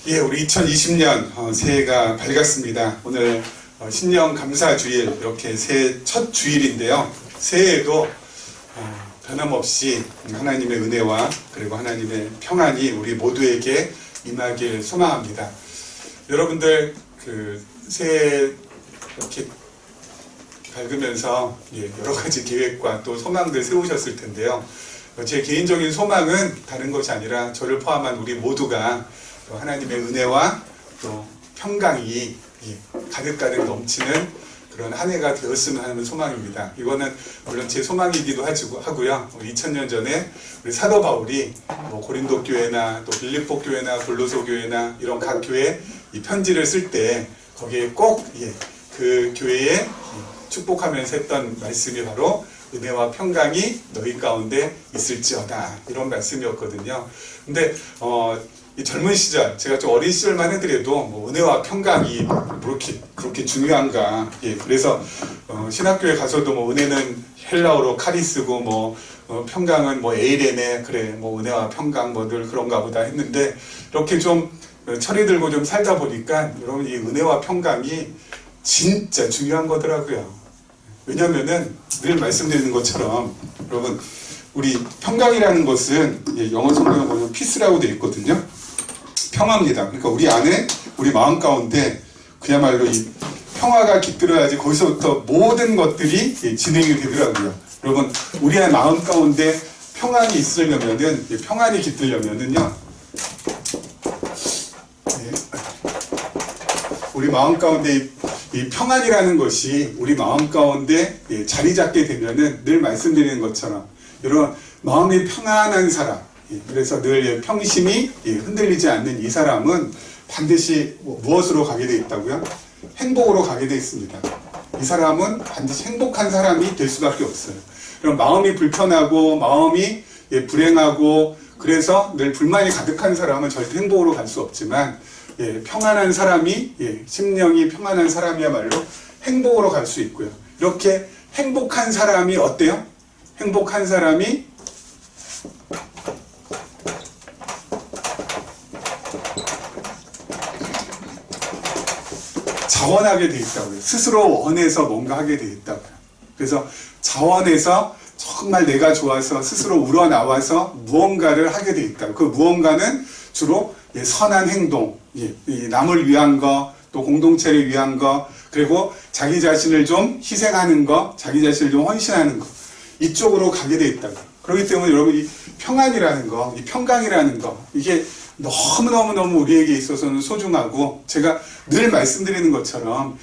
예, 우리 2020년 새해가 밝았습니다. 오늘 신년 감사주일, 이렇게 새해 첫 주일인데요. 새해에도 변함없이 하나님의 은혜와 그리고 하나님의 평안이 우리 모두에게 임하길 소망합니다. 여러분들 새해 이렇게 밝으면서 여러 가지 계획과 또 소망들 세우셨을 텐데요. 제 개인적인 소망은 다른 것이 아니라 저를 포함한 우리 모두가 하나님의 은혜와 또 평강이 가득가득 넘치는 그런 한 해가 되었으면 하는 소망입니다. 이거는 물론 제 소망이기도 하고요. 2000년 전에 우리 사도 바울이 고린도 교회나 또 빌립보 교회나 골로새 교회나 이런 각 교회 이 편지를 쓸 때 거기에 꼭 그 교회에 축복하면서 했던 말씀이 바로 은혜와 평강이 너희 가운데 있을지어다, 이런 말씀이었거든요. 근데 이 젊은 시절, 제가 좀 어린 시절만 해드려도 은혜와 평강이 그렇게 중요한가. 그래서 신학교에 가서도 은혜는 헬라어로 카리스고 평강은 에이레네, 그래 은혜와 평강 늘 그런가 보다 했는데, 이렇게 좀 철이 들고 좀 살다 보니까 여러분 이 은혜와 평강이 진짜 중요한 거더라고요. 왜냐면은 늘 말씀드리는 것처럼 여러분, 우리 평강이라는 것은 영어 성경에 보면 피스라고 되어 있거든요. 평화입니다. 그러니까 우리 안에, 우리 마음 가운데 그야말로 이 평화가 깃들어야지 거기서부터 모든 것들이 진행이 되더라고요. 여러분, 우리의 마음 가운데 평안이 있으려면은, 평안이 깃들려면은요, 우리 마음 가운데 이 평안이라는 것이 우리 마음 가운데 자리 잡게 되면은 늘 말씀드리는 것처럼 여러분, 마음이 평안한 사람, 그래서 늘 평심이 흔들리지 않는 이 사람은 반드시 무엇으로 가게 되어 있다고요? 행복으로 가게 되어 있습니다. 이 사람은 반드시 행복한 사람이 될 수밖에 없어요. 그럼 마음이 불편하고 마음이 불행하고 그래서 늘 불만이 가득한 사람은 절대 행복으로 갈 수 없지만, 평안한 사람이, 심령이 평안한 사람이야말로 행복으로 갈 수 있고요. 이렇게 행복한 사람이 어때요? 행복한 사람이 자원하게 돼 있다고요. 스스로 원해서 뭔가 하게 돼 있다고요. 그래서 자원해서 정말 내가 좋아서 스스로 우러나와서 무언가를 하게 돼 있다고. 그 무언가는 주로 선한 행동, 남을 위한 거, 또 공동체를 위한 거, 그리고 자기 자신을 좀 희생하는 거, 자기 자신을 좀 헌신하는 거, 이쪽으로 가게 돼 있다고. 그렇기 때문에 여러분, 이 평안이라는 거, 이 평강이라는 거, 이게 너무너무 우리에게 있어서는 소중하고, 제가 늘 말씀드리는 것처럼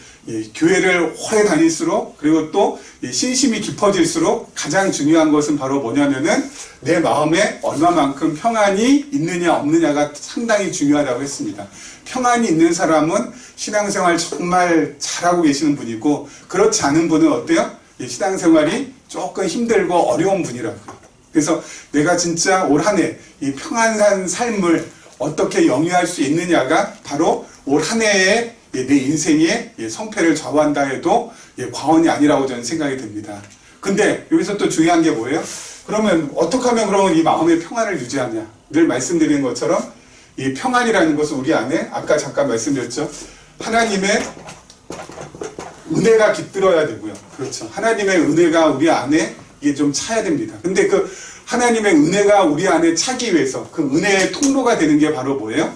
교회를 오래 다닐수록, 그리고 또 신심이 깊어질수록 가장 중요한 것은 바로 뭐냐면은 내 마음에 얼마만큼 평안이 있느냐 없느냐가 상당히 중요하다고 했습니다. 평안이 있는 사람은 신앙생활 정말 잘하고 계시는 분이고, 그렇지 않은 분은 어때요? 신앙생활이 조금 힘들고 어려운 분이라고요. 그래서 내가 진짜 올 한 해 이 평안한 삶을 어떻게 영위할 수 있느냐가 바로 올 한 해의 내 인생의 성패를 좌우한다 해도 과언이 아니라고 저는 생각이 듭니다. 근데 여기서 또 중요한 게 뭐예요? 그러면 어떻게 하면 그러면 이 마음의 평안을 유지하냐? 늘 말씀드리는 것처럼 이 평안이라는 것은 우리 안에, 아까 잠깐 말씀드렸죠, 하나님의 은혜가 깃들어야 되고요. 그렇죠. 하나님의 은혜가 우리 안에 이게 좀 차야 됩니다. 근데 그 하나님의 은혜가 우리 안에 차기 위해서 그 은혜의 통로가 되는 게 바로 뭐예요?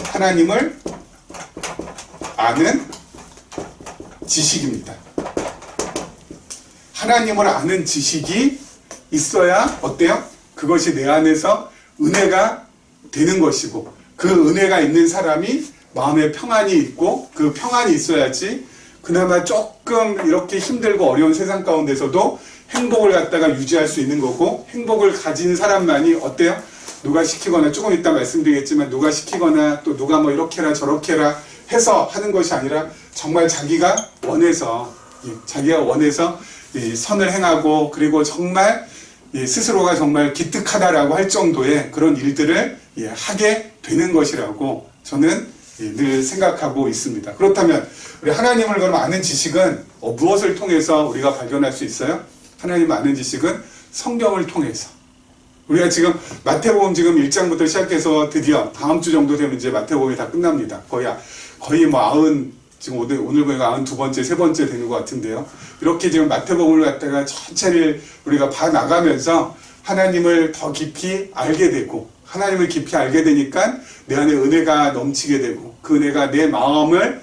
하나님을 아는 지식입니다. 하나님을 아는 지식이 있어야 어때요? 그것이 내 안에서 은혜가 되는 것이고, 그 은혜가 있는 사람이 마음에 평안이 있고, 그 평안이 있어야지 그나마 조금 이렇게 힘들고 어려운 세상 가운데서도 행복을 갖다가 유지할 수 있는 거고, 행복을 가진 사람만이 어때요? 누가 시키거나, 조금 이따 말씀드리겠지만 누가 시키거나 또 누가 이렇게 해라 저렇게 해라 해서 하는 것이 아니라 정말 자기가 원해서 선을 행하고, 그리고 정말 스스로가 정말 기특하다라고 할 정도의 그런 일들을 하게 되는 것이라고 저는 늘 생각하고 있습니다. 그렇다면 우리 하나님을 그럼 아는 지식은 무엇을 통해서 우리가 발견할 수 있어요? 하나님 아는 지식은 성경을 통해서, 우리가 지금 마태복음 지금 1장부터 시작해서 드디어 다음 주 정도 되면 이제 마태복음이 다 끝납니다. 거의 뭐 지금 오늘 보니까 92번째, 3번째 되는 것 같은데요. 이렇게 지금 마태복음을 갖다가 전체를 우리가 봐나가면서 하나님을 더 깊이 알게 되고, 하나님을 깊이 알게 되니까 내 안에 은혜가 넘치게 되고, 그 은혜가 내 마음을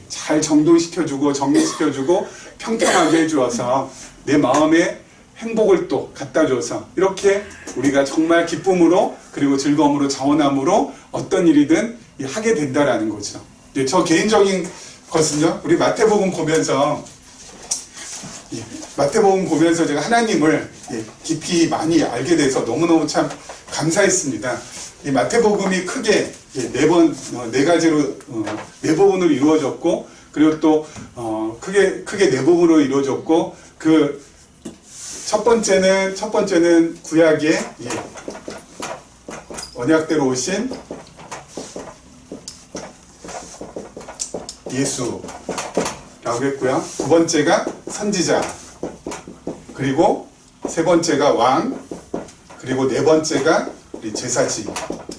잘 정돈시켜주고 정리시켜주고 평평하게 해주어서 내 마음에 행복을 또 갖다 줘서 이렇게 우리가 정말 기쁨으로 그리고 즐거움으로 자원함으로 어떤 일이든 하게 된다라는 거죠. 저 개인적인 것은요, 우리 마태복음 보면서 제가 하나님을 깊이 많이 알게 돼서 너무너무 참 감사했습니다. 이 마태복음이 크게 네 가지로 네 부분으로 이루어졌고, 그리고 또 크게 네 부분으로 이루어졌고, 그 첫 번째는 구약의 언약대로 오신 예수라고 했고요. 두 번째가 선지자, 그리고 세 번째가 왕, 그리고 네 번째가 우리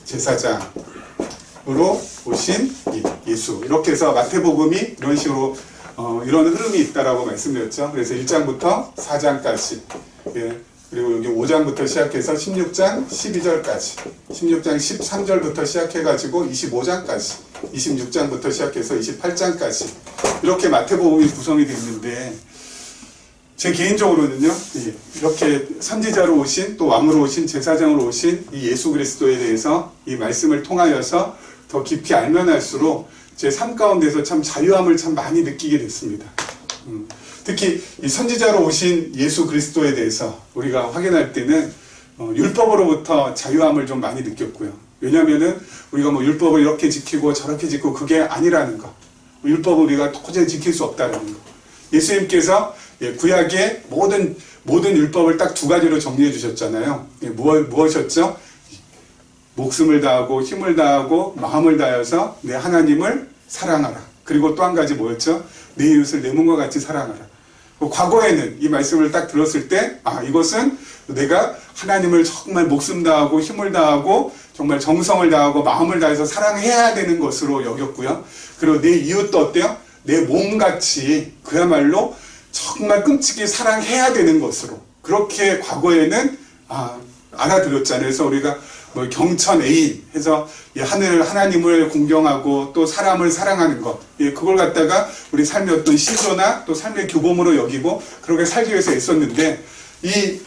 제사장으로 오신 예수. 이렇게 해서 마태복음이 이런 식으로 이런 흐름이 있다라고 말씀드렸죠. 그래서 1장부터 4장까지, 그리고 여기 5장부터 시작해서 16장 12절까지, 16장 13절부터 시작해가지고 25장까지, 26장부터 시작해서 28장까지 이렇게 마태복음이 구성이 되어 있는데, 제 개인적으로는요, 이렇게 선지자로 오신, 또 왕으로 오신, 제사장으로 오신 이 예수 그리스도에 대해서 이 말씀을 통하여서 더 깊이 알면 할수록 제 삶 가운데서 참 자유함을 참 많이 느끼게 됐습니다. 특히 이 선지자로 오신 예수 그리스도에 대해서 우리가 확인할 때는 율법으로부터 자유함을 좀 많이 느꼈고요. 왜냐하면은 우리가 뭐 율법을 이렇게 지키고 저렇게 지키고 그게 아니라는 거, 율법을 우리가 도저히 지킬 수 없다는 거. 예수님께서 구약의 모든 율법을 딱 두 가지로 정리해 주셨잖아요. 무엇이었죠? 목숨을 다하고 힘을 다하고 마음을 다해서 내 하나님을 사랑하라. 그리고 또 한 가지 뭐였죠? 내 이웃을 내 몸과 같이 사랑하라. 과거에는 이 말씀을 딱 들었을 때, 이것은 내가 하나님을 정말 목숨 다하고 힘을 다하고 정말 정성을 다하고 마음을 다해서 사랑해야 되는 것으로 여겼고요. 그리고 내 이웃도 어때요? 내 몸같이 그야말로 정말 끔찍이 사랑해야 되는 것으로, 그렇게 과거에는 알아들었잖아요. 그래서 우리가 뭐 경천애인 해서 하나님을 공경하고 또 사람을 사랑하는 것, 그걸 갖다가 우리 삶의 어떤 시조나 또 삶의 규범으로 여기고 그렇게 살기 위해서 애썼는데, 이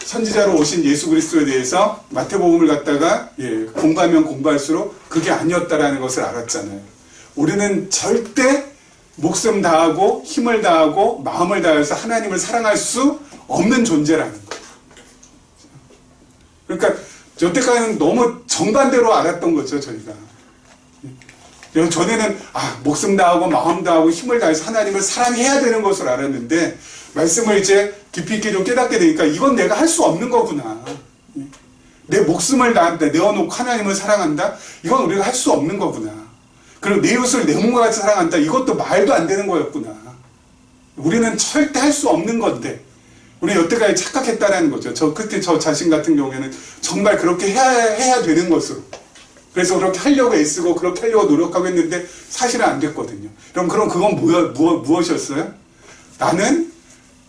선지자로 오신 예수 그리스도에 대해서 마태복음을 갖다가 공부하면 공부할수록 그게 아니었다라는 것을 알았잖아요. 우리는 절대 목숨 다하고 힘을 다하고 마음을 다해서 하나님을 사랑할 수 없는 존재라는 거예요. 그러니까 여태까지는 너무 정반대로 알았던 거죠, 저희가. 전에는 목숨 다하고 마음 다하고 힘을 다해서 하나님을 사랑해야 되는 것을 알았는데, 말씀을 이제 깊이 있게 좀 깨닫게 되니까 이건 내가 할 수 없는 거구나. 내 목숨을 내어놓고 하나님을 사랑한다? 이건 우리가 할 수 없는 거구나. 그리고 내 이웃을 내 몸과 같이 사랑한다? 이것도 말도 안 되는 거였구나. 우리는 절대 할 수 없는 건데 우리 여태까지 착각했다라는 거죠. 그때 저 자신 같은 경우에는 정말 그렇게 해야 되는 것으로, 그래서 그렇게 하려고 애쓰고 그렇게 하려고 노력하고 했는데 사실은 안 됐거든요. 그럼 그건 무엇이었어요? 나는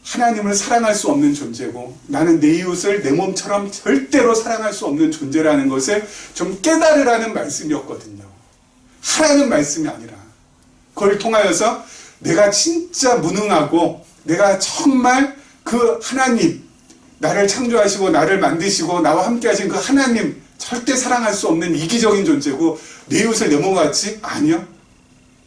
하나님을 사랑할 수 없는 존재고, 나는 내 이웃을 내 몸처럼 절대로 사랑할 수 없는 존재라는 것을 좀 깨달으라는 말씀이었거든요. 하라는 말씀이 아니라, 그걸 통하여서 내가 진짜 무능하고, 내가 정말 그 하나님, 나를 창조하시고 나를 만드시고 나와 함께 하신 그 하나님 절대 사랑할 수 없는 이기적인 존재고, 내 이웃을 내 몸같이? 아니요.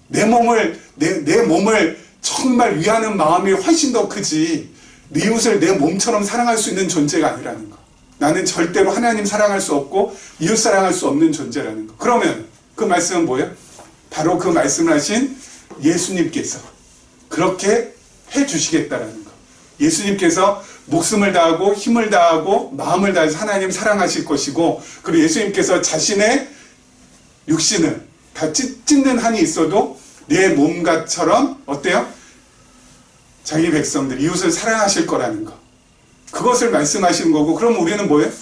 내 몸을 정말 위하는 마음이 훨씬 더 크지, 내 이웃을 내 몸처럼 사랑할 수 있는 존재가 아니라는 거. 나는 절대로 하나님 사랑할 수 없고 이웃 사랑할 수 없는 존재라는 거. 그러면 그 말씀은 뭐예요? 바로 그 말씀을 하신 예수님께서 그렇게 해주시겠다라는 거. 예수님께서 목숨을 다하고 힘을 다하고 마음을 다해서 하나님 사랑하실 것이고, 그리고 예수님께서 자신의 육신을 다 찢는 한이 있어도 내 몸같처럼 어때요? 자기 백성들, 이웃을 사랑하실 거라는 거. 그것을 말씀하시는 거고, 그럼 우리는 뭐예요?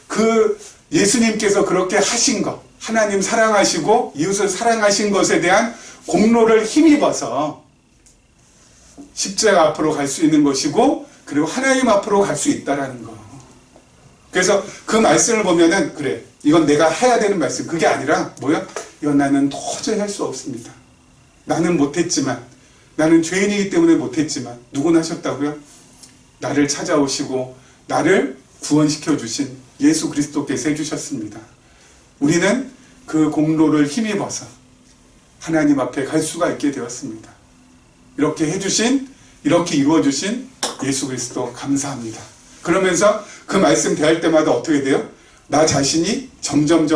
그 예수님께서 그렇게 하신 것, 하나님 사랑하시고 이웃을 사랑하신 것에 대한 공로를 힘입어서 십자가 앞으로 갈 수 있는 것이고, 그리고 하나님 앞으로 갈 수 있다라는 거. 그래서 그 말씀을 보면은, 그래, 이건 내가 해야 되는 말씀. 그게 아니라 뭐야? 이건 나는 도저히 할 수 없습니다. 나는 못했지만, 나는 죄인이기 때문에 못했지만, 누구나 하셨다고요? 나를 찾아오시고 나를 구원시켜 주신 예수 그리스도께서 해주셨습니다. 우리는 그 공로를 힘입어서 하나님 앞에 갈 수가 있게 되었습니다. 이렇게 해주신, 이렇게 이루어주신 예수 그리스도 감사합니다. 그러면서 그 말씀 대할 때마다 어떻게 돼요? 나 자신이 점점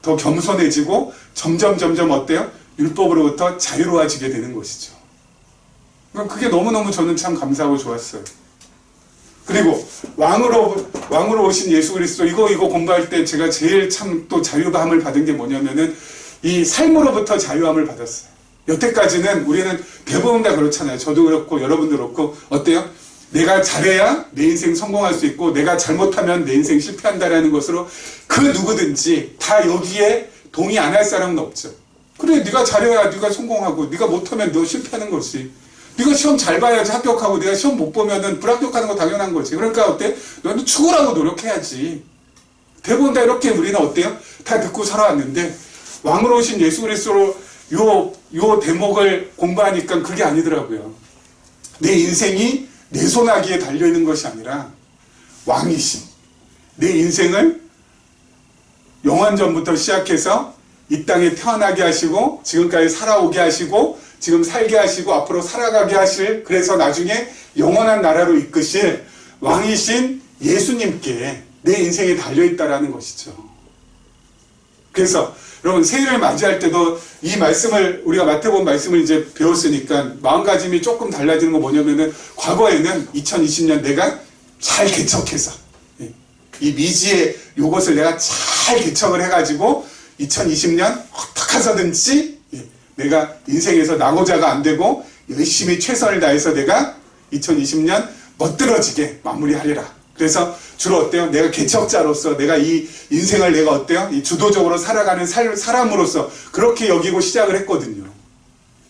더 겸손해지고 점점 어때요? 율법으로부터 자유로워지게 되는 것이죠. 그게 너무너무 저는 참 감사하고 좋았어요. 그리고 왕으로 오신 예수 그리스도, 이거 공부할 때 제가 제일 참 또 자유함을 받은 게 뭐냐면은 이 삶으로부터 자유함을 받았어요. 여태까지는 우리는 대부분 다 그렇잖아요. 저도 그렇고 여러분도 그렇고, 어때요? 내가 잘해야 내 인생 성공할 수 있고, 내가 잘못하면 내 인생 실패한다라는 것으로 그 누구든지 다 여기에 동의 안 할 사람은 없죠. 그래, 네가 잘해야 네가 성공하고, 네가 못하면 너 실패하는 거지. 네가 시험 잘 봐야지 합격하고, 네가 시험 못 보면은 불합격하는 거 당연한 거지. 그러니까 어때? 너는 죽으라고 노력해야지. 대부분 다 이렇게 우리는 어때요? 다 듣고 살아왔는데, 왕으로 오신 예수 그리스도로 요 대목을 공부하니까 그게 아니더라고요. 내 인생이 내 손아귀에 달려있는 것이 아니라 왕이신, 내 인생을 영원전부터 시작해서 이 땅에 태어나게 하시고, 지금까지 살아오게 하시고, 지금 살게 하시고, 앞으로 살아가게 하실, 그래서 나중에 영원한 나라로 이끄실 왕이신 예수님께 내 인생에 달려있다라는 것이죠. 그래서 여러분, 새해를 맞이할 때도 이 말씀을, 우리가 마태복음 말씀을 이제 배웠으니까 마음가짐이 조금 달라지는 거 뭐냐면은, 과거에는 2020년 내가 잘 개척해서 이 미지의 요것을 내가 잘 개척을 해가지고 2020년 어떻게 해서든지 내가 인생에서 낙오자가 안 되고 열심히 최선을 다해서 내가 2020년 멋들어지게 마무리하리라. 그래서 주로 어때요? 내가 개척자로서 내가 이 인생을 내가 어때요? 이 주도적으로 살아가는 사람으로서 그렇게 여기고 시작을 했거든요.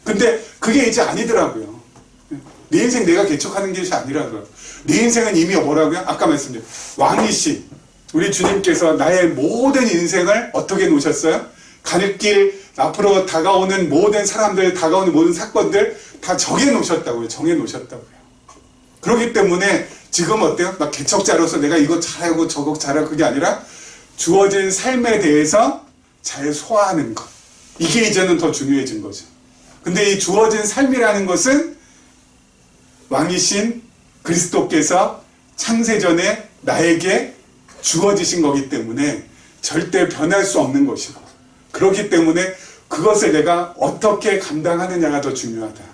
근데 그게 이제 아니더라고요. 내 인생 내가 개척하는 것이 아니라고요. 내 인생은 이미 뭐라고요? 아까 말씀드린 왕이신 우리 주님께서 나의 모든 인생을 어떻게 놓으셨어요? 가는 길, 앞으로 다가오는 모든 사람들, 다가오는 모든 사건들 다 정해 놓으셨다고요. 정해 놓으셨다고요. 그렇기 때문에 지금 어때요? 막 개척자로서 내가 이거 잘하고 저거 잘하고, 그게 아니라 주어진 삶에 대해서 잘 소화하는 것. 이게 이제는 더 중요해진 거죠. 근데 이 주어진 삶이라는 것은 왕이신 그리스도께서 창세전에 나에게 주어지신 거기 때문에 절대 변할 수 없는 것이고, 그렇기 때문에 그것을 내가 어떻게 감당하느냐가 더 중요하다.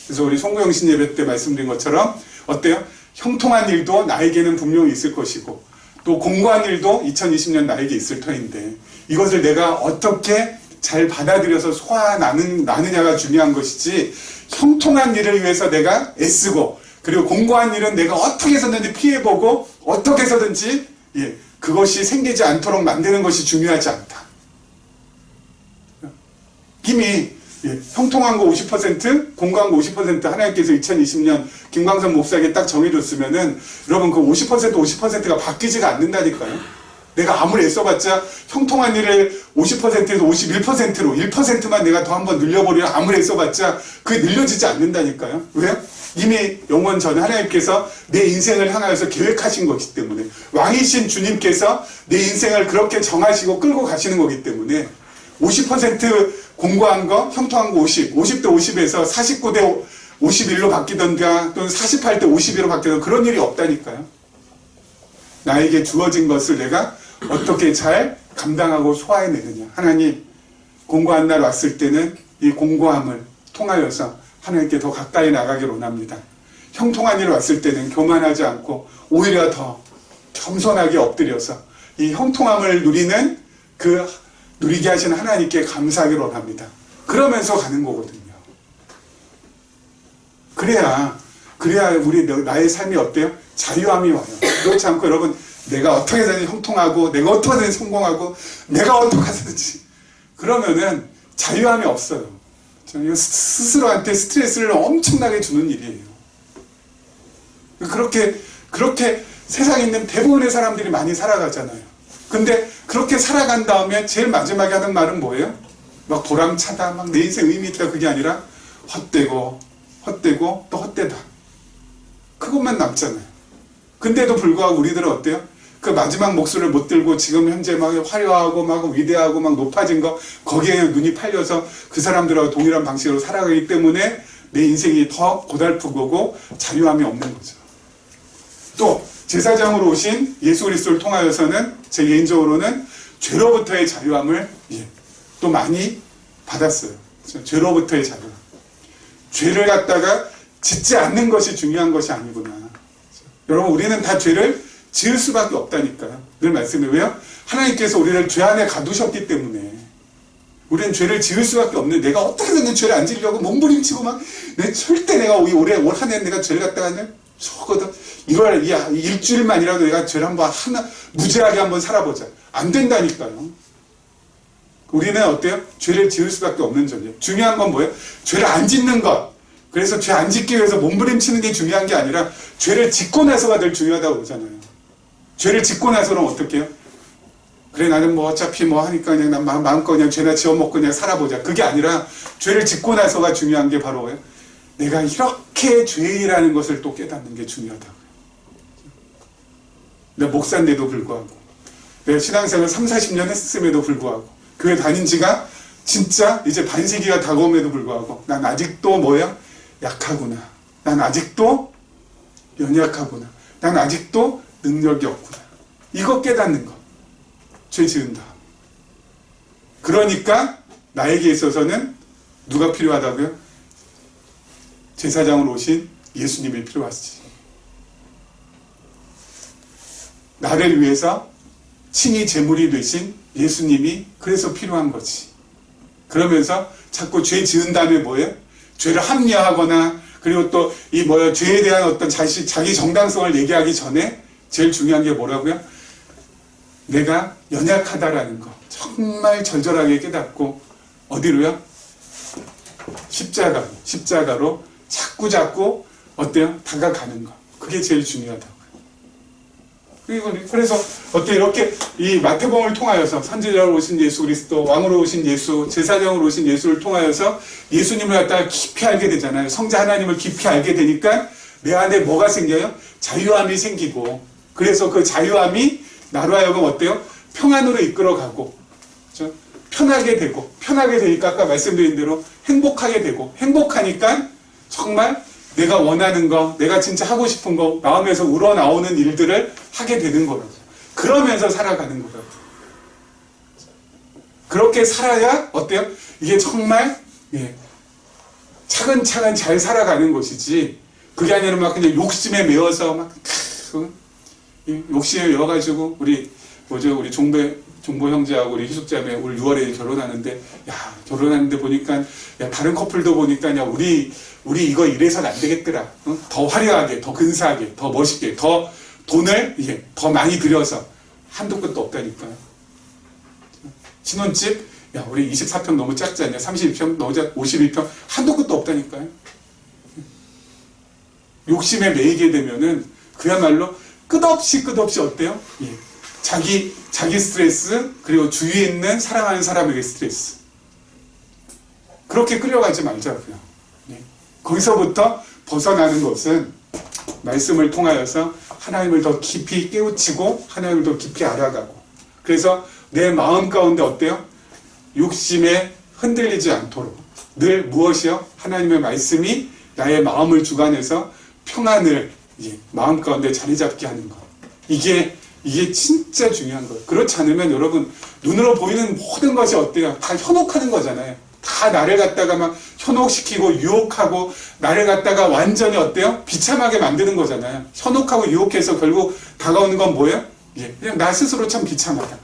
그래서 우리 송구영신 예배 때 말씀드린 것처럼 어때요? 형통한 일도 나에게는 분명히 있을 것이고, 또 공고한 일도 2020년 나에게 있을 터인데, 이것을 내가 어떻게 잘 받아들여서 소화나느냐가 중요한 것이지, 형통한 일을 위해서 내가 애쓰고, 그리고 공고한 일은 내가 어떻게 해서든지 피해보고 어떻게 해서든지 그것이 생기지 않도록 만드는 것이 중요하지 않다. 이미 형통한 거 50%, 공고한 거 50% 하나님께서 2020년 김광선 목사에게 딱 정해줬으면은, 여러분 그 50%가 바뀌지가 않는다니까요. 내가 아무리 애써봤자 형통한 일을 50%에서 51%로 1%만 내가 더 한번 늘려버리려 아무리 애써봤자 그게 늘려지지 않는다니까요. 왜요? 이미 영원 전에 하나님께서 내 인생을 향하여서 계획하신 것이기 때문에, 왕이신 주님께서 내 인생을 그렇게 정하시고 끌고 가시는 거기 때문에 50% 공고한 거, 형통한 거 50대 50에서 49대 51로 바뀌던가 또는 48대 52로 바뀌던가 그런 일이 없다니까요. 나에게 주어진 것을 내가 어떻게 잘 감당하고 소화해내느냐. 하나님, 공고한 날 왔을 때는 이 공고함을 통하여서 하나님께 더 가까이 나가기를 원합니다. 형통한 일 왔을 때는 교만하지 않고 오히려 더 겸손하게 엎드려서 이 형통함을 누리게 하시는 하나님께 감사하기를 원합니다. 그러면서 가는 거거든요. 그래야 우리 나의 삶이 어때요? 자유함이 와요. 그렇지 않고 여러분 내가 어떻게 해서든 형통하고 내가 어떻게 해서든 성공하고 내가 어떻게 해서든지 그러면은 자유함이 없어요. 스스로한테 스트레스를 엄청나게 주는 일이에요. 그렇게 세상에 있는 대부분의 사람들이 많이 살아가잖아요. 근데 그렇게 살아간 다음에 제일 마지막에 하는 말은 뭐예요? 막 보람차다, 막 내 인생 의미 있다, 그게 아니라 헛되고 또 헛되다. 그것만 남잖아요. 근데도 불구하고 우리들은 어때요? 그 마지막 목소리를 못 들고 지금 현재 막 화려하고 막 위대하고 막 높아진 거 거기에 눈이 팔려서 그 사람들하고 동일한 방식으로 살아가기 때문에 내 인생이 더 고달프고 자유함이 없는 거죠. 또 제사장으로 오신 예수 그리스도를 통하여서는 제 개인적으로는 죄로부터의 자유함을 또 많이 받았어요. 죄로부터의 자유함. 죄를 갖다가 짓지 않는 것이 중요한 것이 아니구나. 여러분 우리는 다 죄를 지을 수밖에 없다니까요. 늘 말씀해요. 왜요? 하나님께서 우리를 죄 안에 가두셨기 때문에 우리는 죄를 지을 수밖에 없는데 내가 어떻게든 죄를 안 지으려고 몸부림치고 막 절대 내가 올 한 해 내가 죄를 갖다가 적어도 일주일만이라도 내가 죄를 한번 무죄하게 한번 살아보자. 안 된다니까요. 우리는 어때요? 죄를 지을 수밖에 없는 존재. 중요한 건 뭐예요? 죄를 안 짓는 것. 그래서 죄 안 짓기 위해서 몸부림치는 게 중요한 게 아니라 죄를 짓고 나서가 더 중요하다고 그러잖아요. 죄를 짓고 나서는 어떻게 해요? 그래 나는 뭐 어차피 뭐 하니까 그냥 난 마음껏 그냥 죄나 지어먹고 그냥 살아보자. 그게 아니라 죄를 짓고 나서가 중요한 게 바로 뭐예요? 내가 이렇게 죄인이라는 것을 또 깨닫는 게 중요하다고요. 내가 목사인데도 불구하고 내가 신앙생활 30-40년 했음에도 불구하고 교회 다닌 지가 진짜 이제 반세기가 다가옴에도 불구하고 난 아직도 뭐야? 약하구나. 난 아직도 연약하구나. 난 아직도 능력이 없구나. 이거 깨닫는 것. 죄 지은다. 그러니까 나에게 있어서는 누가 필요하다고요? 제사장으로 오신 예수님이 필요하지. 나를 위해서 친히 제물이 되신 예수님이 그래서 필요한 거지. 그러면서 자꾸 죄 지은 다음에 뭐예요? 죄를 합리화하거나 그리고 또 죄에 대한 어떤 자기 정당성을 얘기하기 전에 제일 중요한 게 뭐라고요? 내가 연약하다라는 거. 정말 절절하게 깨닫고 어디로요? 십자가로 자꾸 어때요? 다가가는 거. 그게 제일 중요하다고요. 그래서 어때 이렇게 이 마태복음을 통하여서 선지자로 오신 예수 그리스도, 왕으로 오신 예수, 제사장으로 오신 예수를 통하여서 예수님을 갖다가 깊이 알게 되잖아요. 성자 하나님을 깊이 알게 되니까 내 안에 뭐가 생겨요? 자유함이 생기고, 그래서 그 자유함이 나로 하여금 어때요? 평안으로 이끌어가고, 그렇죠? 편하게 되니까 아까 말씀드린 대로 행복하게 되고, 행복하니까 정말 내가 원하는 거, 내가 진짜 하고 싶은 거, 마음에서 우러나오는 일들을 하게 되는 거라고. 그러면서 살아가는 거라고. 그렇게 살아야 어때요? 이게 정말 차근차근 잘 살아가는 것이지, 그게 아니라 막 그냥 욕심에 매여서 막 욕심에 매여가지고 우리 종보 형제하고 우리 희숙자매 올 6월에 결혼하는데, 결혼하는데 보니까, 다른 커플도 보니까, 우리 이거 이래서는 안 되겠더라. 더 화려하게, 더 근사하게, 더 멋있게, 더 돈을 더 많이 들여서 한도 끝도 없다니까요. 신혼집, 우리 24평 너무 작지 않냐? 32평, 너무 52평, 한도 끝도 없다니까요. 욕심에 매이게 되면은 그야말로 끝없이 어때요? 자기 스트레스, 그리고 주위에 있는 사랑하는 사람에게 스트레스. 그렇게 끌려가지 말자고요. 거기서부터 벗어나는 것은 말씀을 통하여서 하나님을 더 깊이 깨우치고 하나님을 더 깊이 알아가고, 그래서 내 마음 가운데 어때요? 욕심에 흔들리지 않도록 늘 무엇이요? 하나님의 말씀이 나의 마음을 주관해서 평안을 마음 가운데 자리 잡게 하는 것. 이게 진짜 중요한 거예요. 그렇지 않으면 여러분, 눈으로 보이는 모든 것이 어때요? 다 현혹하는 거잖아요. 다 나를 갖다가 막 현혹시키고 유혹하고 나를 갖다가 완전히 어때요? 비참하게 만드는 거잖아요. 현혹하고 유혹해서 결국 다가오는 건 뭐예요? 그냥 나 스스로 참 비참하다.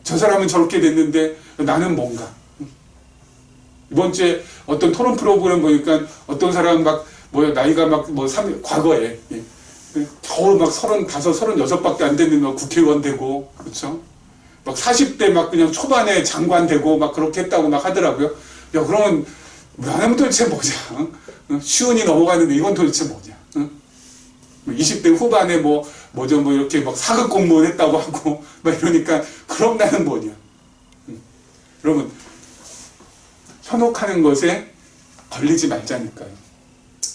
저 사람은 저렇게 됐는데 나는 뭔가. 이번 주에 어떤 토론 프로그램 보니까 어떤 사람은 나이가 과거에 겨우 막 35, 36밖에 안 되는 막 국회의원 되고, 그렇죠? 막 40대 막 그냥 초반에 장관 되고 막 그렇게 했다고 막 하더라고요. 야, 그러면 나는 도대체 뭐냐? 쉬운이 넘어가는데 이건 도대체 뭐냐? 20대 후반에 뭐죠, 이렇게 막 사급 공무원 했다고 하고, 막 이러니까, 그럼 나는 뭐냐? 여러분, 현혹하는 것에 걸리지 말자니까요.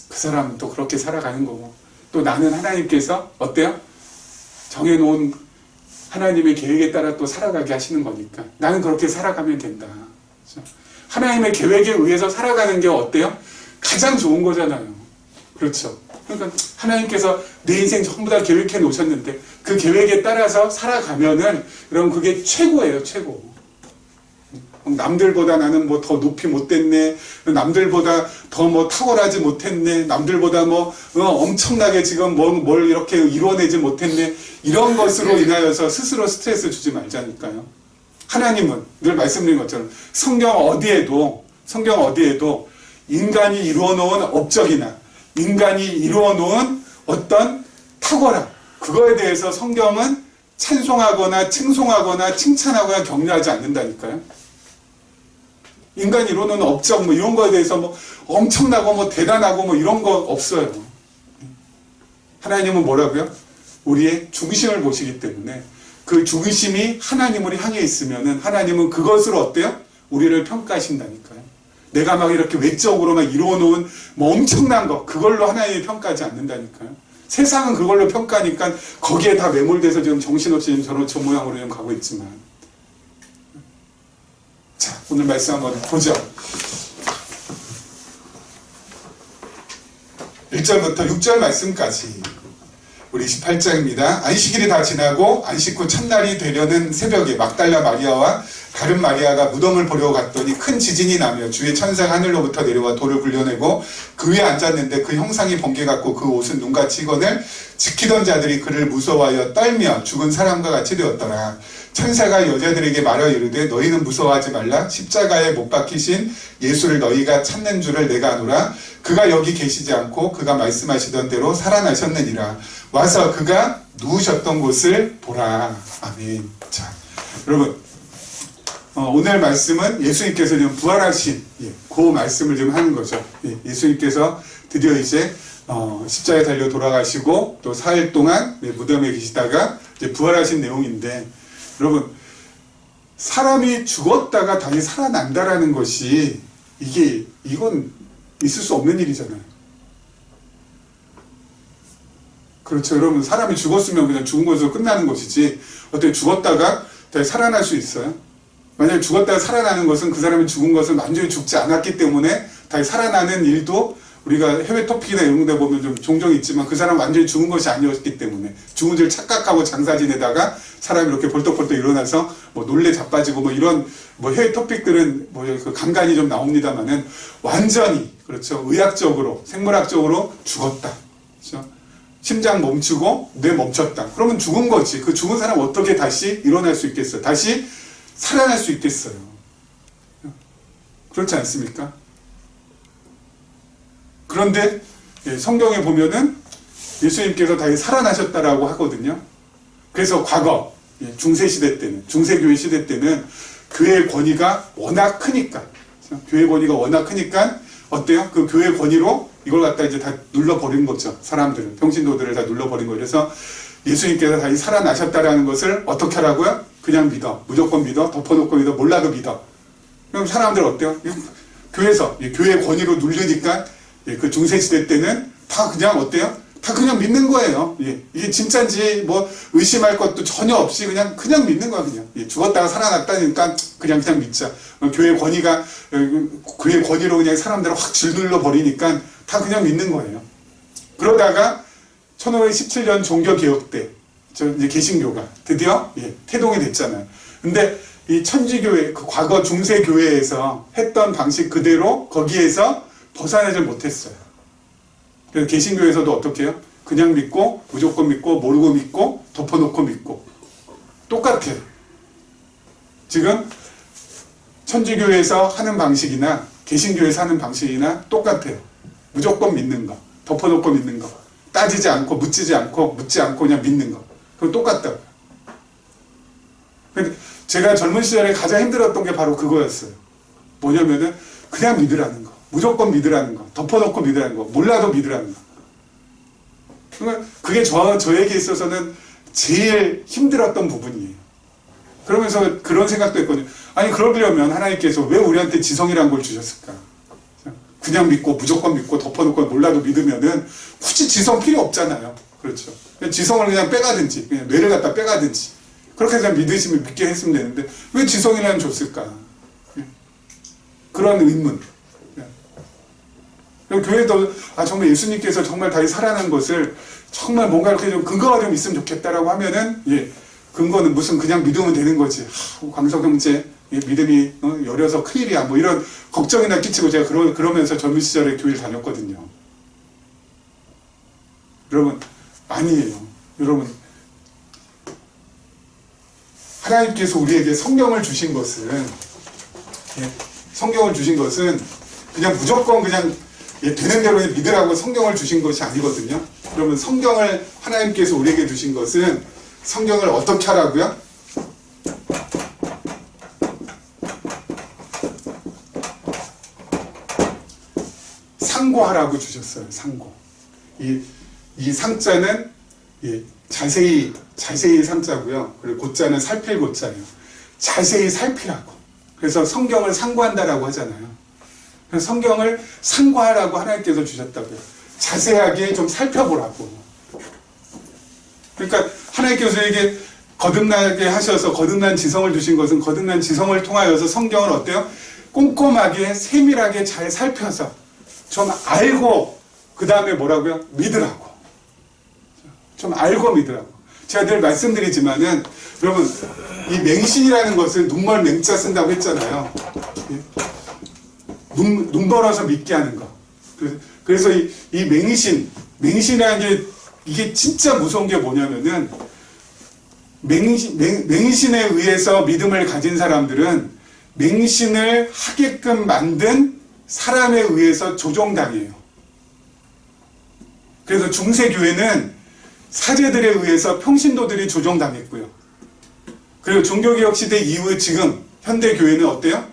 그 사람은 또 그렇게 살아가는 거고, 또 나는 하나님께서, 어때요? 정해놓은 하나님의 계획에 따라 또 살아가게 하시는 거니까, 나는 그렇게 살아가면 된다. 그렇죠? 하나님의 계획에 의해서 살아가는 게 어때요? 가장 좋은 거잖아요. 그렇죠? 그러니까 하나님께서 내 인생 전부 다 계획해 놓으셨는데 그 계획에 따라서 살아가면은 여러분 그게 최고예요, 최고. 남들보다 나는 뭐 더 높이 못 됐네, 남들보다 더 뭐 탁월하지 못했네, 남들보다 엄청나게 지금 뭘 이렇게 이뤄내지 못했네, 이런 것으로 인하여서 스스로 스트레스 주지 말자니까요. 하나님은 늘 말씀드린 것처럼 성경 어디에도 인간이 이루어놓은 업적이나 인간이 이루어놓은 어떤 탁월함, 그거에 대해서 성경은 찬송하거나 칭송하거나 칭찬하거나 격려하지 않는다니까요. 인간이 이루어놓은 업적 이런 거에 대해서 엄청나고 대단하고 이런 거 없어요. 하나님은 뭐라고요? 우리의 중심을 보시기 때문에 그 중심이 하나님을 향해 있으면은 하나님은 그것으로 어때요? 우리를 평가하신다니까요. 내가 막 이렇게 외적으로 막 이루어놓은 엄청난 거, 그걸로 하나님이 평가하지 않는다니까요. 세상은 그걸로 평가하니까 거기에 다 매몰돼서 지금 정신없이 지금 저 모양으로 지금 가고 있지만. 자, 오늘 말씀 한번 보죠. 1절부터 6절 말씀까지. 우리 28장입니다. 안식일이 다 지나고 안식 후 첫날이 되려는 새벽에 막달라 마리아와 다른 마리아가 무덤을 보러 갔더니 큰 지진이 나며 주의 천사가 하늘로부터 내려와 돌을 굴려내고 그 위에 앉았는데 그 형상이 번개 같고 그 옷은 눈같이 익거늘 지키던 자들이 그를 무서워하여 떨며 죽은 사람과 같이 되었더라. 천사가 여자들에게 말하여 이르되 너희는 무서워하지 말라. 십자가에 못 박히신 예수를 너희가 찾는 줄을 내가 아노라. 그가 여기 계시지 않고 그가 말씀하시던 대로 살아나셨느니라. 와서 그가 누우셨던 곳을 보라. 아멘. 자, 여러분, 오늘 말씀은 예수님께서 지금 부활하신 그 말씀을 지금 하는 거죠. 예수님께서 드디어 이제 십자가에 달려 돌아가시고 또 4일 동안 무덤에 계시다가 이제 부활하신 내용인데, 여러분, 사람이 죽었다가 다시 살아난다라는 것이 이건 있을 수 없는 일이잖아요. 그렇죠. 여러분, 사람이 죽었으면 그냥 죽은 것으로 끝나는 것이지 어떻게 죽었다가 다시 살아날 수 있어요? 만약에 죽었다가 살아나는 것은 그 사람이 죽은 것은 완전히 죽지 않았기 때문에 다시 살아나는 일도 우리가 해외 토픽이나 이런 데 보면 좀 종종 있지만 그 사람 완전히 죽은 것이 아니었기 때문에 죽은 줄 착각하고 장사 지내다가 사람이 이렇게 벌떡벌떡 일어나서 놀래 자빠지고 이런 해외 토픽들은 그 간간이 좀 나옵니다만은 완전히, 그렇죠, 의학적으로 생물학적으로 죽었다, 그렇죠? 심장 멈추고 뇌 멈췄다. 그러면 죽은 거지. 그 죽은 사람 어떻게 다시 일어날 수 있겠어요? 다시 살아날 수 있겠어요? 그렇지 않습니까? 그런데 성경에 보면은 예수님께서 다시 살아나셨다라고 하거든요. 그래서 과거 중세시대 때는, 중세교회 시대 때는 교회의 권위가 워낙 크니까, 교회 권위가 워낙 크니까 어때요? 그 교회 권위로 이걸 갖다 이제 다 눌러버린 거죠. 사람들을, 평신도들을 다 눌러버린 거예요. 그래서 예수님께서 다시 살아나셨다라는 것을 어떻게 하라고요? 그냥 믿어. 무조건 믿어. 덮어놓고 믿어. 몰라도 믿어. 그럼 사람들 어때요? 교회에서 교회의 권위로 누르니까 그 중세시대 때는 다 그냥 어때요? 다 그냥 믿는 거예요. 이게 진짜인지 의심할 것도 전혀 없이 그냥 믿는 거야, 그냥. 죽었다가 살아났다니까 그냥 믿자. 교회 권위로 그냥 사람들을 확 짓눌러 버리니까 다 그냥 믿는 거예요. 그러다가 1517년 종교개혁 때, 이제 개신교가 드디어 태동이 됐잖아요. 근데 이 천지교회, 그 과거 중세교회에서 했던 방식 그대로 거기에서 벗어나질 못했어요. 그래서 개신교에서도 어떻게 해요? 그냥 믿고, 무조건 믿고, 모르고 믿고, 덮어놓고 믿고. 똑같아요. 지금 천주교에서 하는 방식이나 개신교에서 하는 방식이나 똑같아요. 무조건 믿는 거, 덮어놓고 믿는 거. 따지지 않고 묻지 않고 그냥 믿는 거. 그거 똑같다고요. 근데 제가 젊은 시절에 가장 힘들었던 게 바로 그거였어요. 뭐냐면은 그냥 믿으라는 거. 무조건 믿으라는 거. 덮어놓고 믿으라는 거. 몰라도 믿으라는 거. 그러니까 그게 저에게 있어서는 제일 힘들었던 부분이에요. 그러면서 그런 생각도 했거든요. 아니 그러려면 하나님께서 왜 우리한테 지성이라는 걸 주셨을까? 그냥 믿고 무조건 믿고 덮어놓고 몰라도 믿으면은 굳이 지성 필요 없잖아요. 그렇죠. 지성을 그냥 빼가든지 그냥 뇌를 갖다 빼가든지 그렇게 그냥 믿으시면 믿게 했으면 되는데 왜 지성이라는 줬을까? 그런 의문. 교회도 정말 예수님께서 정말 다시 살아난 것을 정말 뭔가 이렇게 좀 근거가 좀 있으면 좋겠다라고 하면은 근거는 무슨 그냥 믿으면 되는 거지. 광석 형제 믿음이 여려서 큰일이야. 뭐 이런 걱정이나 끼치고 제가 그러면서 젊은 시절에 교회를 다녔거든요. 여러분 아니에요. 여러분 하나님께서 우리에게 성경을 주신 것은 그냥 무조건 그냥 되는 대로 믿으라고 성경을 주신 것이 아니거든요. 그러면 성경을 하나님께서 우리에게 주신 것은 성경을 어떻게 하라고요? 상고하라고 주셨어요. 상고. 이 상자는 자세히 상자고요. 그리고 고자는 살필 고자예요. 자세히 살피라고. 그래서 성경을 상고한다라고 하잖아요. 그래서 성경을 상고하라고 하나님께서 주셨다고요. 자세하게 좀 살펴보라고. 그러니까 하나님께서 이게 거듭나게 하셔서 거듭난 지성을 주신 것은 거듭난 지성을 통하여서 성경을 어때요? 꼼꼼하게 세밀하게 잘 살펴서 좀 알고 그 다음에 뭐라고요? 믿으라고. 좀 알고 믿으라고. 제가 늘 말씀드리지만은 여러분 이 맹신이라는 것은 눈멀 맹자 쓴다고 했잖아요. 눈 벌어서 믿게 하는 거. 그래서 이 맹신이라는 게 이게 진짜 무서운 게 뭐냐면은 맹신에 의해서 믿음을 가진 사람들은 맹신을 하게끔 만든 사람에 의해서 조종당해요. 그래서 중세교회는 사제들에 의해서 평신도들이 조종당했고요. 그리고 종교개혁 시대 이후 지금 현대교회는 어때요?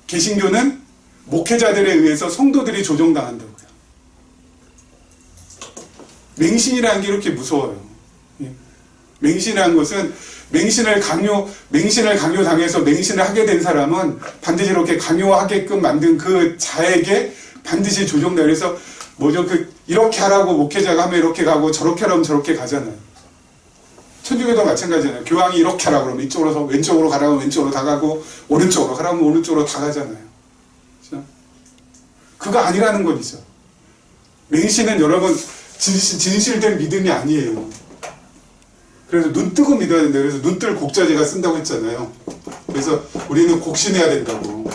개신교는 목회자들에 의해서 성도들이 조종당한다고요. 맹신이라는 게 이렇게 무서워요. 맹신이라는 것은 맹신을 강요당해서 맹신을 하게 된 사람은 반드시 이렇게 강요하게끔 만든 그 자에게 반드시 조종당해요. 그래서 이렇게 하라고 목회자가 하면 이렇게 가고 저렇게 하라면 저렇게 가잖아요. 천주교도 마찬가지잖아요. 교황이 이렇게 하라고 그러면 이쪽으로 왼쪽으로 가라고 왼쪽으로 다 가고 오른쪽으로 가라면 오른쪽으로 다 가잖아요. 그렇죠? 그거 아니라는 거죠. 맹신은 여러분 진실된 믿음이 아니에요. 그래서 눈 뜨고 믿어야 된다. 그래서 눈뜰 곡자제가 쓴다고 했잖아요. 그래서 우리는 곡신해야 된다고.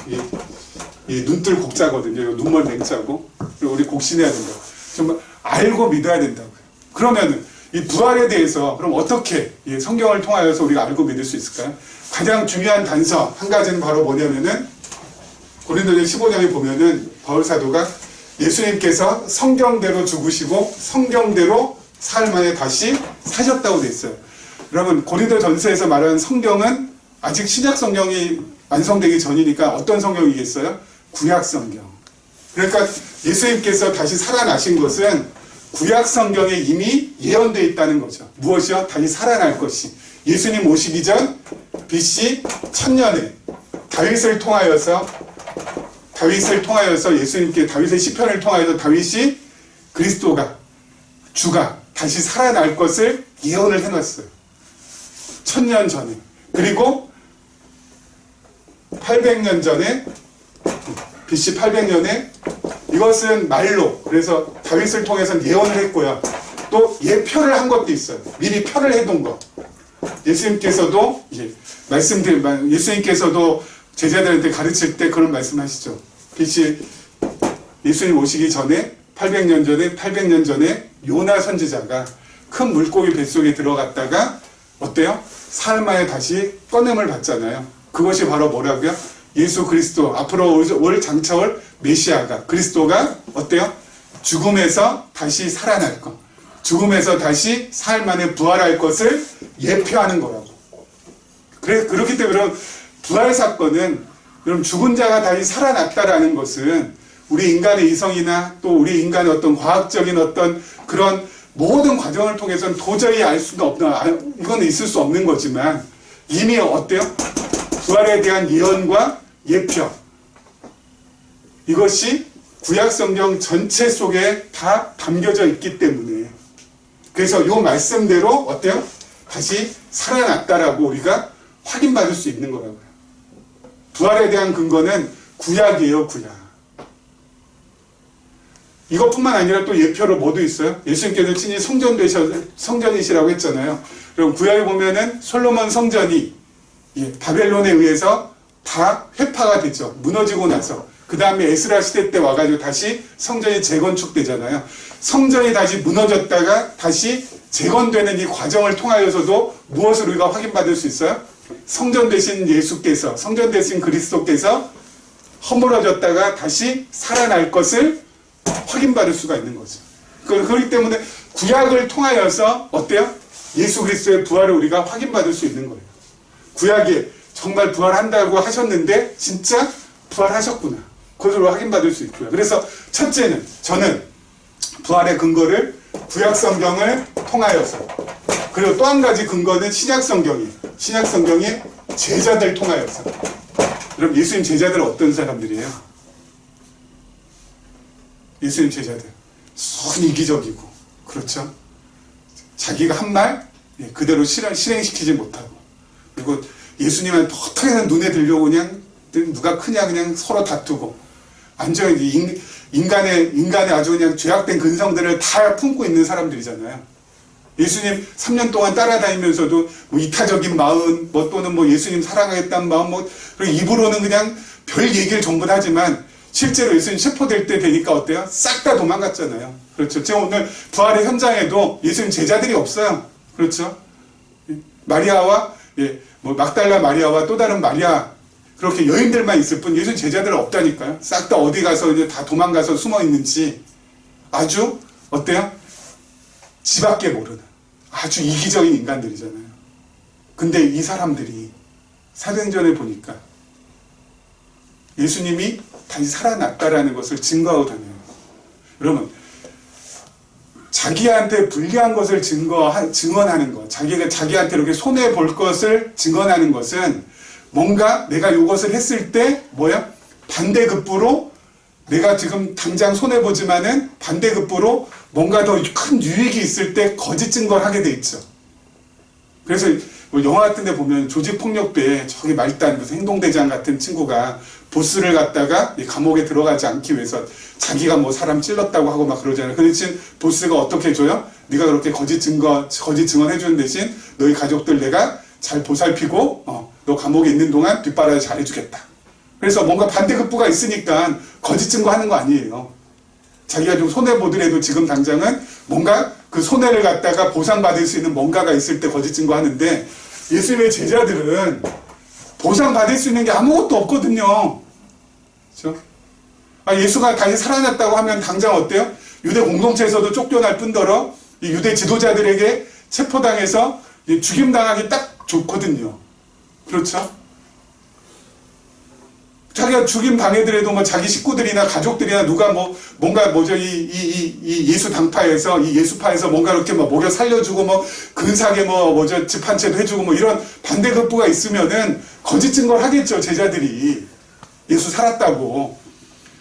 이 눈뜰 곡자거든요. 눈멀 맹자고. 그리고 우리 곡신해야 된다고. 정말 알고 믿어야 된다고요. 그러면은 이 부활에 대해서 그럼 어떻게 성경을 통하여서 우리가 알고 믿을 수 있을까요? 가장 중요한 단서 한 가지는 바로 뭐냐면은 고린도전 15장에 보면은 바울 사도가 예수님께서 성경대로 죽으시고 성경대로 사흘 만에 다시 사셨다고 돼 있어요. 여러분 고린도전서에서 말하는 성경은 아직 신약 성경이 완성되기 전이니까 어떤 성경이겠어요? 구약 성경. 그러니까 예수님께서 다시 살아나신 것은 구약 성경에 이미 예언되어 있다는 거죠. 무엇이요? 다시 살아날 것이. 예수님 오시기 전 BC 1000년에 다윗을 통하여서 예수님께 다윗의 시편을 통하여서 다윗이 그리스도가 주가 다시 살아날 것을 예언을 해놨어요. 1000년 전에. 그리고 800년 전에 BC 800년에 이것은 말로 그래서 다윗을 통해서 예언을 했고요. 또 예표를 한 것도 있어요. 미리 표를 해둔 거. 예수님께서도 예수님께서도 제자들한테 가르칠 때 그런 말씀하시죠. BC 예수님 오시기 전에 800년 전에 요나 선지자가 큰 물고기 뱃속에 들어갔다가 어때요? 사흘 만에 다시 꺼냄을 받잖아요. 그것이 바로 뭐라고요? 예수 그리스도 앞으로 올 장차올 메시아가 그리스도가 어때요? 죽음에서 다시 살아날 것, 죽음에서 다시 사흘 만에 부활할 것을 예표하는 거라고. 그렇기 때문에 부활 사건은, 여러분, 죽은 자가 다시 살아났다라는 것은 우리 인간의 이성이나 또 우리 인간의 어떤 과학적인 어떤 그런 모든 과정을 통해서는 도저히 알 수가 없는, 이건 있을 수 없는 거지만 이미 어때요? 부활에 대한 예언과 예표, 이것이 구약 성경 전체 속에 다 담겨져 있기 때문에, 그래서 이 말씀대로 어때요? 다시 살아났다라고 우리가 확인받을 수 있는 거라고요. 부활에 대한 근거는 구약이에요, 구약. 이것뿐만 아니라 또 예표로 뭐도 있어요? 예수님께서 친히 성전이시라고 했잖아요. 그럼 구약에 보면은 솔로몬 성전이 바벨론에 의해서 다 회파가 되죠. 무너지고 나서. 그 다음에 에스라 시대 때 와가지고 다시 성전이 재건축되잖아요. 성전이 다시 무너졌다가 다시 재건되는 이 과정을 통하여서도 무엇을 우리가 확인받을 수 있어요? 성전 되신 예수께서, 성전 되신 그리스도께서 허물어졌다가 다시 살아날 것을 확인받을 수가 있는 거죠. 그렇기 때문에 구약을 통하여서 어때요? 예수 그리스도의 부활을 우리가 확인받을 수 있는 거예요. 구약에 정말 부활한다고 하셨는데 진짜 부활하셨구나. 그것을 확인받을 수 있고요. 그래서 첫째는 저는 부활의 근거를 구약 성경을 통하여서, 그리고 또 한 가지 근거는 신약 성경이에요. 신약 성경이 제자들 통하여서. 그럼 예수님 제자들 어떤 사람들이에요? 예수님 제자들 순 이기적이고, 그렇죠? 자기가 한 말 그대로 실행시키지 못하고, 그리고 예수님한테 어떻게든 눈에 들려고 그냥 누가 크냐 그냥 서로 다투고, 완전 인간의 아주 그냥 죄악된 근성들을 다 품고 있는 사람들이잖아요. 예수님 3년 동안 따라다니면서도 뭐 이타적인 마음, 뭐 또는 뭐 예수님 사랑하겠다는 마음, 뭐 그리고 입으로는 그냥 별 얘기를 전부 다 하지만 실제로 예수님 체포될 때 되니까 어때요? 싹 다 도망갔잖아요. 그렇죠. 제가 오늘 부활의 현장에도 예수님 제자들이 없어요. 그렇죠. 마리아와 뭐 막달라 마리아와 또 다른 마리아, 그렇게 여인들만 있을 뿐 예수님 제자들은 없다니까요. 싹 다 어디 가서 이제 다 도망가서 숨어 있는지 아주 어때요? 지밖에 모르는 아주 이기적인 인간들이잖아요. 근데 이 사람들이 사도행전에 보니까 예수님이 다시 살아났다라는 것을 증거하고 다녀요. 여러분, 자기한테 불리한 것을 증언하는 것, 자기한테 이렇게 손해볼 것을 증언하는 것은 뭔가 내가 이것을 했을 때 뭐야? 반대급부로 내가 지금 당장 손해보지만은 반대급부로 뭔가 더 큰 유익이 있을 때 거짓 증거를 하게 돼 있죠. 그래서 뭐 영화 같은 데 보면 조직폭력배에 저기 말단 무슨 행동대장 같은 친구가 보스를 갖다가 감옥에 들어가지 않기 위해서 자기가 뭐 사람 찔렀다고 하고 막 그러잖아요. 그 대신 보스가 어떻게 해줘요? 네가 그렇게 거짓 증언 해주는 대신 너희 가족들 내가 잘 보살피고 너 감옥에 있는 동안 뒷바라지 잘 해주겠다. 그래서 뭔가 반대급부가 있으니까 거짓 증거하는 거 아니에요. 자기가 좀 손해보더라도 지금 당장은 뭔가 그 손해를 갖다가 보상받을 수 있는 뭔가가 있을 때 거짓 증거하는데, 예수님의 제자들은 보상받을 수 있는 게 아무것도 없거든요. 그렇죠? 예수가 다시 살아났다고 하면 당장 어때요? 유대 공동체에서도 쫓겨날 뿐더러 이 유대 지도자들에게 체포당해서 죽임당하기 딱 좋거든요. 그렇죠? 자기가 죽임 당해더라도 뭐 자기 식구들이나 가족들이나 누가 이 예수 당파에서 이 예수파에서 뭔가 이렇게 먹여 살려주고 근사하게 집 한 채도 해주고 이런 반대급부가 있으면은 거짓 증거를 하겠죠, 제자들이. 예수 살았다고.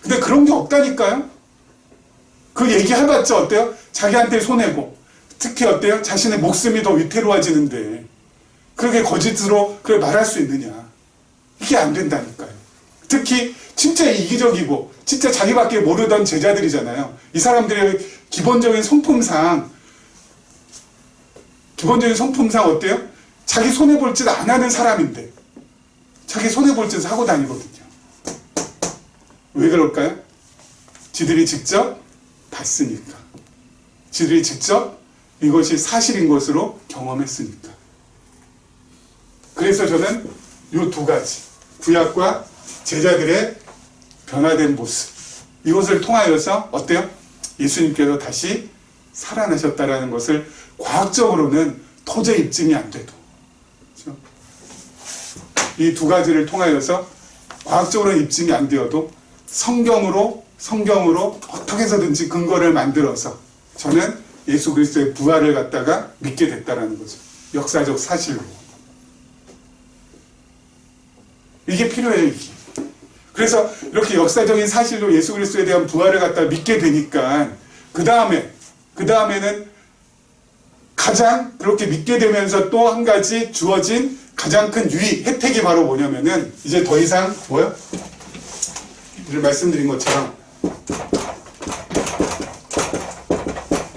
근데 그런 게 없다니까요? 그 얘기 해봤자 어때요? 자기한테 손해고, 특히 어때요? 자신의 목숨이 더 위태로워지는데, 그렇게 거짓으로 그걸 말할 수 있느냐. 이게 안 된다니까요. 특히 진짜 이기적이고 진짜 자기밖에 모르던 제자들이잖아요. 이 사람들의 기본적인 성품상 어때요? 자기 손해볼 짓 안 하는 사람인데 자기 손해볼 짓을 하고 다니거든요. 왜 그럴까요? 지들이 직접 봤으니까. 지들이 직접 이것이 사실인 것으로 경험했으니까. 그래서 저는 이 두 가지, 구약과 제자들의 변화된 모습, 이것을 통하여서 어때요? 예수님께서 다시 살아나셨다라는 것을 과학적으로는 도저히 입증이 안 돼도, 그렇죠? 이 두 가지를 통하여서 과학적으로는 입증이 안 되어도 성경으로 어떻게 해서든지 근거를 만들어서 저는 예수 그리스도의 부활을 갖다가 믿게 됐다라는 거죠. 역사적 사실로. 이게 필요해요, 이게. 그래서 이렇게 역사적인 사실로 예수 그리스도에 대한 부활을 갖다가 믿게 되니까 그 다음에는 가장 그렇게 믿게 되면서 또 한 가지 주어진 가장 큰 유익, 혜택이 바로 뭐냐면은 이제 더 이상 뭐요? 오늘 말씀드린 것처럼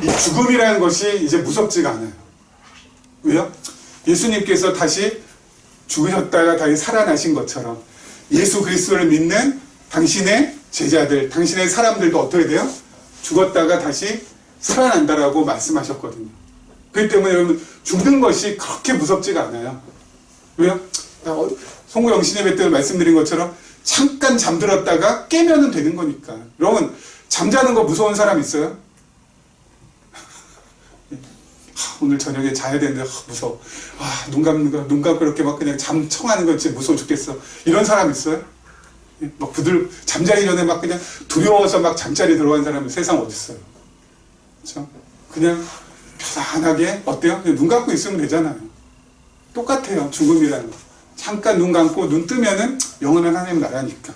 이 죽음이라는 것이 이제 무섭지가 않아요. 왜요? 예수님께서 다시 죽으셨다가 다시 살아나신 것처럼 예수 그리스도를 믿는 당신의 제자들, 당신의 사람들도 어떻게 돼요? 죽었다가 다시 살아난다라고 말씀하셨거든요. 그렇기 때문에 여러분 죽는 것이 그렇게 무섭지가 않아요. 왜요? 송구 영신예배 때 말씀드린 것처럼 잠깐 잠들었다가 깨면은 되는 거니까. 여러분 잠자는 거 무서운 사람 있어요? 오늘 저녁에 자야 되는데 무서워. 눈 감고 이렇게 막 그냥 잠청하는 거 진짜 무서워 죽겠어. 이런 사람 있어요? 막 잠자기 전에 막 그냥 두려워서 막 잠자리 들어간 사람은 세상 어디 있어요? 그렇죠? 그냥 편안하게 어때요? 그냥 눈 감고 있으면 되잖아요. 똑같아요. 죽음이라는 거. 잠깐 눈 감고 눈 뜨면은 영원한 하나님 나라니까.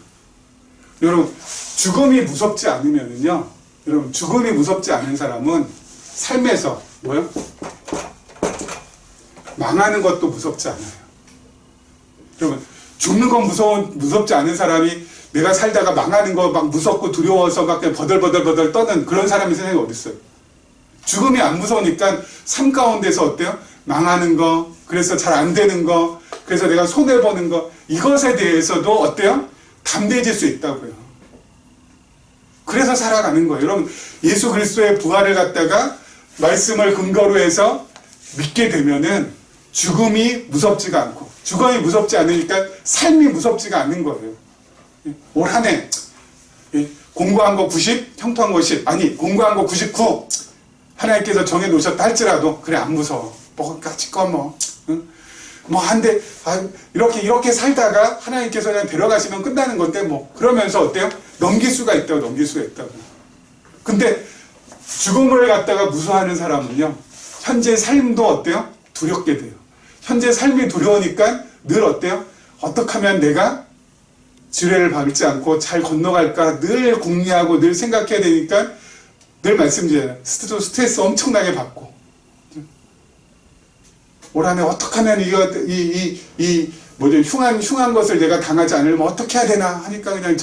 여러분 죽음이 무섭지 않으면은요. 여러분 죽음이 무섭지 않은 사람은 삶에서 뭐요? 망하는 것도 무섭지 않아요. 여러분 죽는 건 무섭지 않은 사람이 내가 살다가 망하는 거 막 무섭고 두려워서 막 그냥 버들버들 떠는 그런 사람이 세상에 어디 있어요? 죽음이 안 무서우니까 삶 가운데서 어때요? 망하는 거, 그래서 잘 안 되는 거, 그래서 내가 손해보는 거, 이것에 대해서도 어때요? 담대해질 수 있다고요. 그래서 살아가는 거예요. 여러분 예수 그리스도의 부활을 갖다가 말씀을 근거로 해서 믿게 되면은 죽음이 무섭지가 않고, 죽음이 무섭지 않으니까 삶이 무섭지가 않는 거예요. 올 한 해 공부한 거 90, 형통한 거 10, 아니 공부한 거 99 하나님께서 정해놓으셨다 할지라도 그래 안 무서워. 뭐까짓거 뭐 응? 뭐 한데 이렇게 살다가 하나님께서 그냥 데려가시면 끝나는 건데 뭐 그러면서 어때요? 넘길 수가 있다고. 근데 죽음을 갖다가 무서워하는 사람은요 현재 삶도 어때요? 두렵게 돼요. 현재 삶이 두려우니까 늘 어때요? 어떻게 하면 내가 지뢰를 밟지 않고 잘 건너갈까 늘 궁리하고 늘 생각해야 되니까 늘 말씀드려요. 스트레스 엄청나게 받고 올 한해 어떻게 하면 흉한 것을 내가 당하지 않으려면 어떻게 해야 되나 하니까 그냥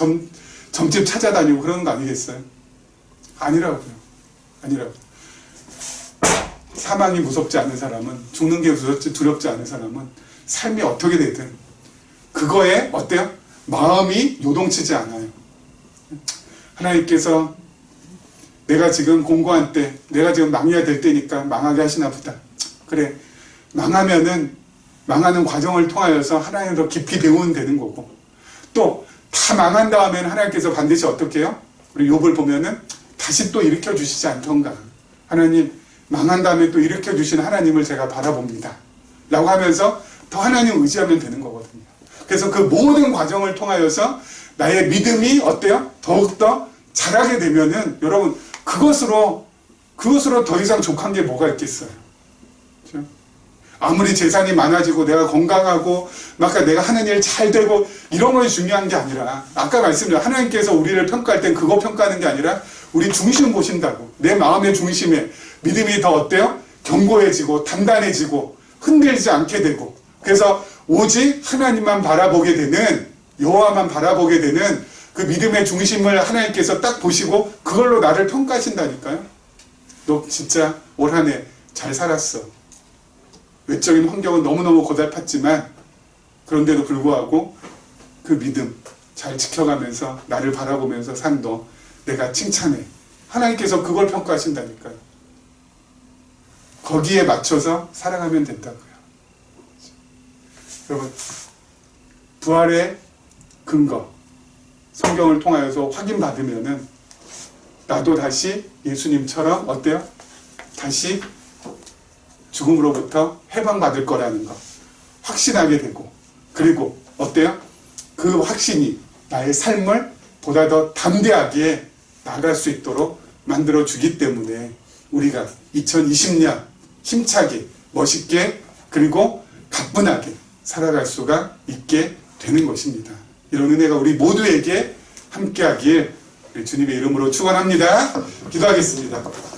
점집 찾아다니고 그러는 거 아니겠어요? 아니라고요. 사망이 무섭지 않은 사람은, 죽는 게 두렵지 않은 사람은 삶이 어떻게 되든 그거에 어때요? 마음이 요동치지 않아요. 하나님께서 내가 지금 공고한 때, 내가 지금 망해야 될 때니까 망하게 하시나 보다. 그래, 망하면은 망하는 과정을 통하여서 하나님 더 깊이 배우면 되는 거고, 또 다 망한 다음에는 하나님께서 반드시 어떻게 해요? 우리 욥을 보면은 다시 또 일으켜 주시지 않던가. 하나님 망한 다음에 또 일으켜 주시는 하나님을 제가 바라봅니다 라고 하면서 더 하나님 의지하면 되는 거거든요. 그래서 그 모든 과정을 통하여서 나의 믿음이 어때요? 더욱더 자라게 되면은 여러분 그것으로 더 이상 족한 게 뭐가 있겠어요? 그렇죠? 아무리 재산이 많아지고 내가 건강하고 막 내가 하는 일 잘 되고 이런 건 중요한 게 아니라, 아까 말씀드린 하나님께서 우리를 평가할 땐 그거 평가하는 게 아니라 우리 중심 보신다고. 내 마음의 중심에 믿음이 더 어때요? 견고해지고 단단해지고 흔들리지 않게 되고, 그래서 오직 하나님만 바라보게 되는, 여호와만 바라보게 되는 그 믿음의 중심을 하나님께서 딱 보시고 그걸로 나를 평가하신다니까요. 너 진짜 올 한 해 잘 살았어. 외적인 환경은 너무너무 고달팠지만 그런데도 불구하고 그 믿음 잘 지켜가면서 나를 바라보면서 산 너 내가 칭찬해. 하나님께서 그걸 평가하신다니까요. 거기에 맞춰서 살아가면 된다고요. 여러분 부활의 근거 성경을 통하여서 확인받으면은 나도 다시 예수님처럼 어때요? 다시 죽음으로부터 해방받을 거라는 거 확신하게 되고, 그리고 어때요? 그 확신이 나의 삶을 보다 더 담대하게 나아갈 수 있도록 만들어주기 때문에 우리가 2020년 힘차게 멋있게 그리고 가뿐하게 살아갈 수가 있게 되는 것입니다. 이런 은혜가 우리 모두에게 함께하길 주님의 이름으로 축원합니다. 기도하겠습니다.